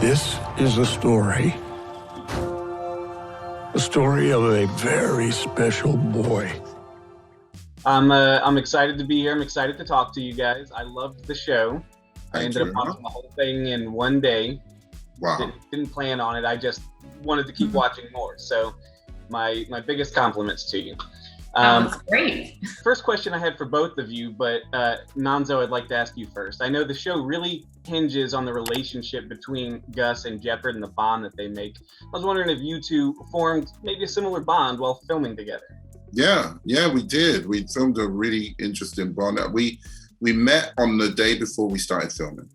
This is a story of a very special boy. I'm excited to be here. I'm excited to talk to you guys. I loved the show. I ended up watching the whole thing in one day. Wow. Didn't plan on it. I just wanted to keep watching more. So my biggest compliments to you. That's great. First question I had for both of you, but Nanzo, I'd like to ask you first. I know the show really hinges on the relationship between Gus and Jeopard and the bond that they make. I was wondering if you two formed maybe a similar bond while filming together. Yeah, we did. We filmed a really interesting bond. We met on the day before we started filming.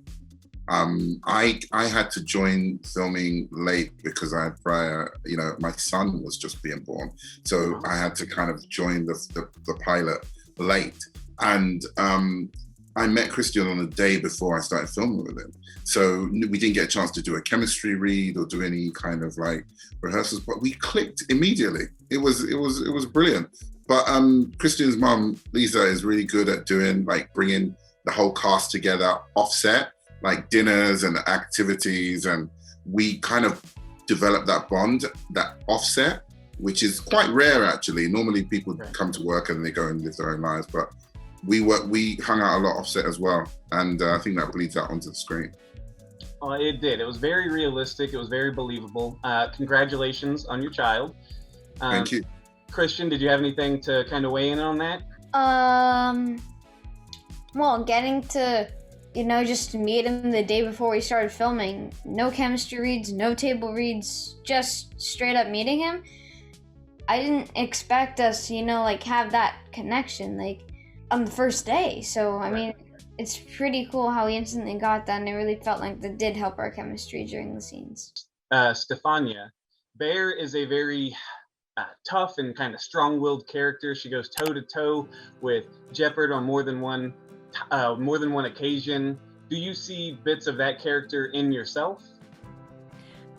I had to join filming late because I had prior, my son was just being born. So I had to kind of join the pilot late. And I met Christian on the day before I started filming with him. So we didn't get a chance to do a chemistry read or do any kind of like rehearsals, but we clicked immediately. It was brilliant. But Christian's mom, Lisa, is really good at doing bringing the whole cast together offset, like dinners and activities, and we kind of developed that bond, that offset, which is quite rare actually. Normally people come to work and they go and live their own lives, but we hung out a lot offset as well, and I think that bleeds out onto the screen. It did. It was very realistic. It was very believable. Congratulations on your child. Thank you. Christian, did you have anything to kind of weigh in on that? Well, getting to just to meet him the day before we started filming, no chemistry reads, no table reads, just straight up meeting him. I didn't expect us, have that connection, on the first day. So, I mean, it's pretty cool how we instantly got that, and it really felt like that did help our chemistry during the scenes. Stefania, Bear is a very tough and kind of strong-willed character. She goes toe-to-toe with Jeopard on more than one occasion. Do you see bits of that character in yourself?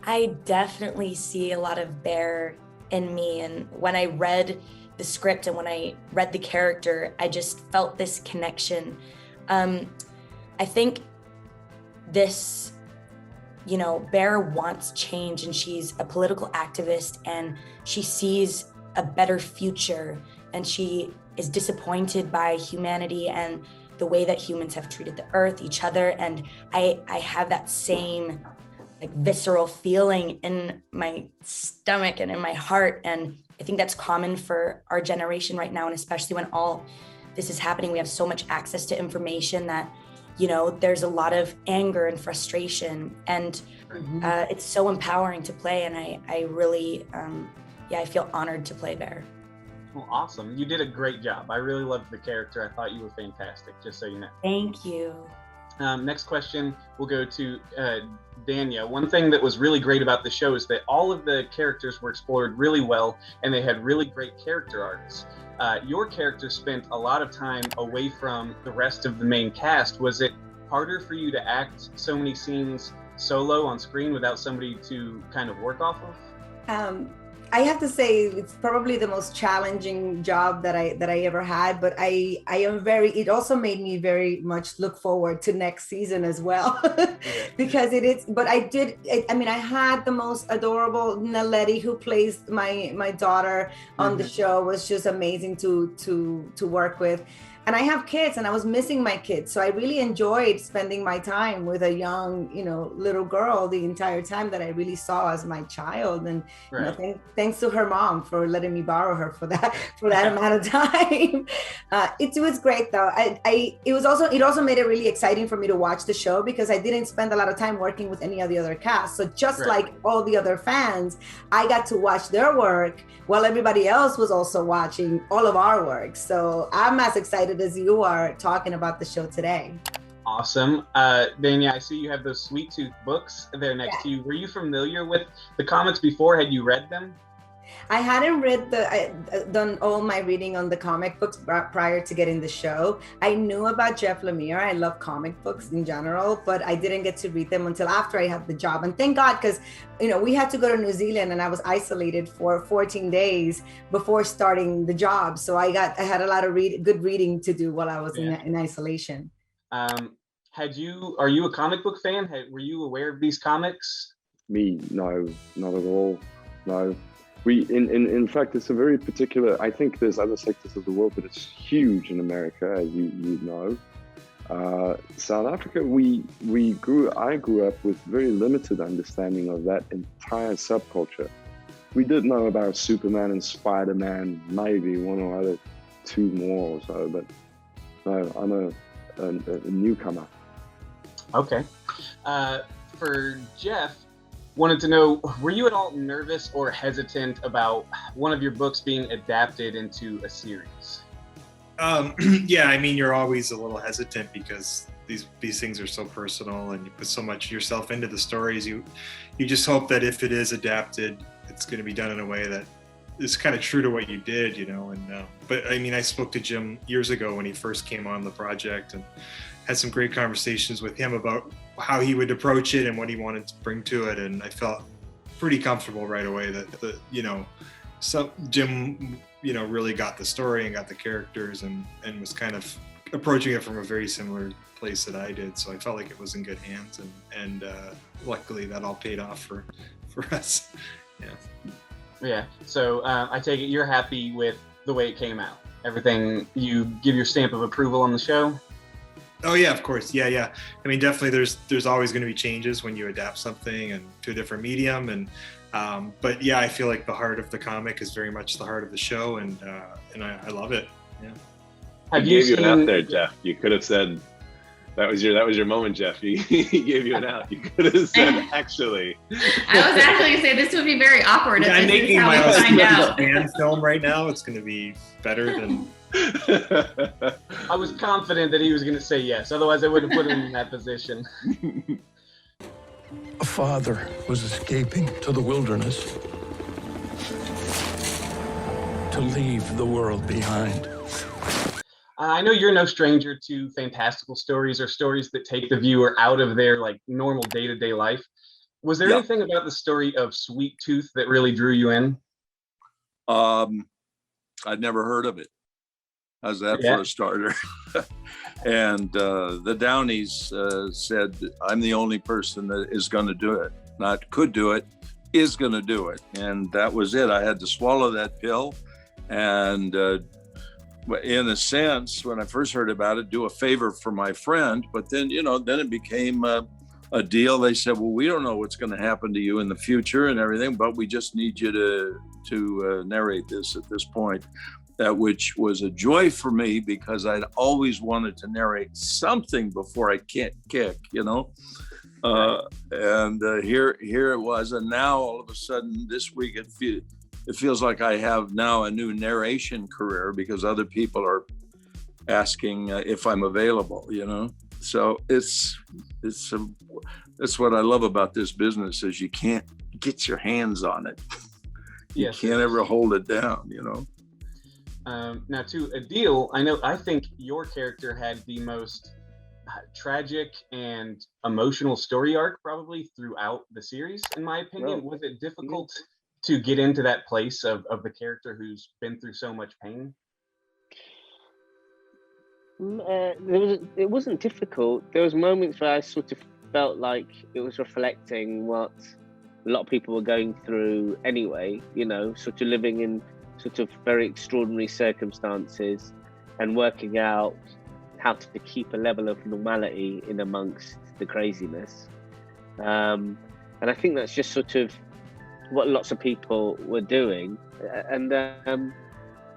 I definitely see a lot of Bear in me, and when I read the script and when I read the character, I just felt this connection. I think this, Bear wants change, and she's a political activist, and she sees a better future, and she is disappointed by humanity and the way that humans have treated the earth, each other. And I have that same visceral feeling in my stomach and in my heart. And I think that's common for our generation right now. And especially when all this is happening, we have so much access to information that, there's a lot of anger and frustration. And it's so empowering to play. And I really, I feel honored to play Bear. Well, awesome. You did a great job. I really loved the character. I thought you were fantastic, just so you know. Thank you. Next question, we'll go to Dania. One thing that was really great about the show is that all of the characters were explored really well, and they had really great character arcs. Your character spent a lot of time away from the rest of the main cast. Was it harder for you to act so many scenes solo on screen without somebody to kind of work off of? I have to say it's probably the most challenging job that I ever had, but it also made me very much look forward to next season as well. Because I had the most adorable Naledi, who plays my daughter on the show, was just amazing to work with. And I have kids, and I was missing my kids. So I really enjoyed spending my time with a young, little girl the entire time that I really saw as my child. And thanks to her mom for letting me borrow her for that amount of time. It was great though. It also made it really exciting for me to watch the show, because I didn't spend a lot of time working with any of the other cast. So just like all the other fans, I got to watch their work while everybody else was also watching all of our work. So I'm as excited as you are talking about the show today. Awesome. Dania, I see you have those Sweet Tooth books there next to you. Were you familiar with the comics before? Had you read them? I hadn't done all my reading on the comic books prior to getting the show. I knew about Jeff Lemire. I love comic books in general, but I didn't get to read them until after I had the job. And thank God, because we had to go to New Zealand, and I was isolated for 14 days before starting the job. So I had a lot of good reading to do while I was in isolation. Are you a comic book fan? Were you aware of these comics? Me, no, not at all. No. In fact, it's a very particular, I think there's other sectors of the world, but it's huge in America, as you know. South Africa, I grew up with very limited understanding of that entire subculture. We did know about Superman and Spider-Man, maybe one or other two more or so, but no, I'm a newcomer. Okay. For Jeff, wanted to know, were you at all nervous or hesitant about one of your books being adapted into a series? Yeah, I mean, you're always a little hesitant because these things are so personal and you put so much of yourself into the stories. You just hope that if it is adapted, it's going to be done in a way that is kind of true to what you did, you know. And but I mean, I spoke to Jim years ago when he first came on the project and had some great conversations with him about how he would approach it and what he wanted to bring to it. And I felt pretty comfortable right away that Jim, you know, really got the story and got the characters and was kind of approaching it from a very similar place that I did. So I felt like it was in good hands, and luckily that all paid off for us. Yeah. So I take it you're happy with the way it came out. Everything, you give your stamp of approval on the show? Oh yeah, of course. Yeah. I mean, definitely there's always going to be changes when you adapt something and to a different medium. And but yeah, I feel like the heart of the comic is very much the heart of the show, and I love it. Yeah. I gave you an out there, Jeff. You could have said that was your moment, Jeff. He gave you an out. You could have said actually. I was actually gonna say this would be very awkward. I'm making how my we find out. fan film right now. It's going to be better than. I was confident that he was going to say yes. Otherwise, I would have put him in that position. A father was escaping to the wilderness to leave the world behind. I know you're no stranger to fantastical stories or stories that take the viewer out of their like normal day-to-day life. Was there anything about the story of Sweet Tooth that really drew you in? I'd never heard of it. How's that for a starter? And the Downies said, I'm the only person that is going to do it. Not could do it, is going to do it. And that was it. I had to swallow that pill. And in a sense, when I first heard about it, do a favor for my friend. But then, then it became a deal. They said, well, we don't know what's going to happen to you in the future and everything, but we just need you to narrate this at this point. That which was a joy for me because I'd always wanted to narrate something before I kick, and here it was. And now all of a sudden this week it feels like I have now a new narration career because other people are asking if I'm available, So it's what I love about this business is you can't get your hands on it. You can't ever hold it down, Now to Adil, I think your character had the most tragic and emotional story arc probably throughout the series, in my opinion. Was it difficult to get into that place of the character who's been through so much pain? It wasn't difficult. There was moments where I sort of felt like it was reflecting what a lot of people were going through anyway, sort of living in sort of very extraordinary circumstances and working out how to keep a level of normality in amongst the craziness. And I think that's just sort of what lots of people were doing. And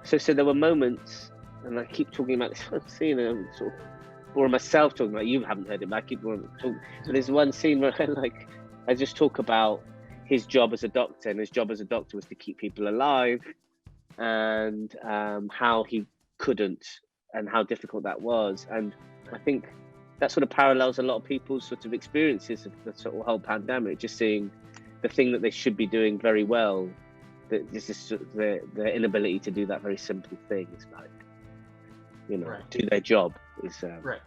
so there were moments, and I keep talking about this scene, sort of, or myself talking about, you haven't heard it, but I keep talking. There's one scene where I just talk about his job as a doctor, and his job as a doctor was to keep people alive, and how he couldn't and how difficult that was. And I think that sort of parallels a lot of people's sort of experiences of the sort of whole pandemic, just seeing the thing that they should be doing very well, that this is sort of their inability to do that very simple thing. It's like, do their job is right.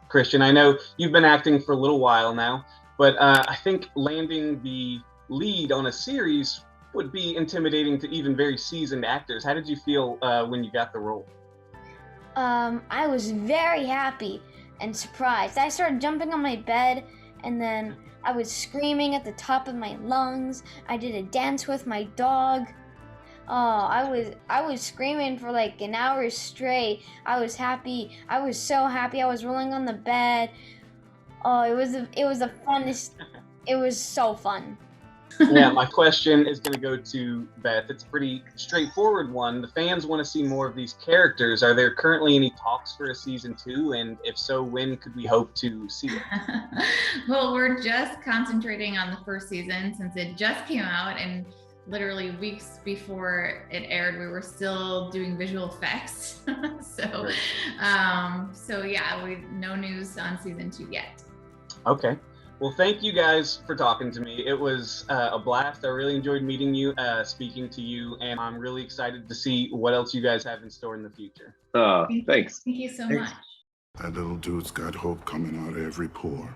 Christian, I know you've been acting for a little while now, but I think landing the lead on a series would be intimidating to even very seasoned actors. How did you feel when you got the role? I was very happy and surprised. I started jumping on my bed, and then I was screaming at the top of my lungs. I did a dance with my dog. Oh, I was screaming for like an hour straight. I was happy. I was so happy. I was rolling on the bed. Oh, it was the funnest. It was so fun. Yeah, my question is going to go to Beth. It's a pretty straightforward one. The fans want to see more of these characters. Are there currently any talks for a season 2? And if so, when could we hope to see it? Well, we're just concentrating on the first season since it just came out, and literally weeks before it aired, we were still doing visual effects. So yeah, no news on season 2 yet. Okay. Well, thank you guys for talking to me. It was a blast. I really enjoyed meeting you, speaking to you, and I'm really excited to see what else you guys have in store in the future. Thanks. Thank you so much. That little dude's got hope coming out of every pore.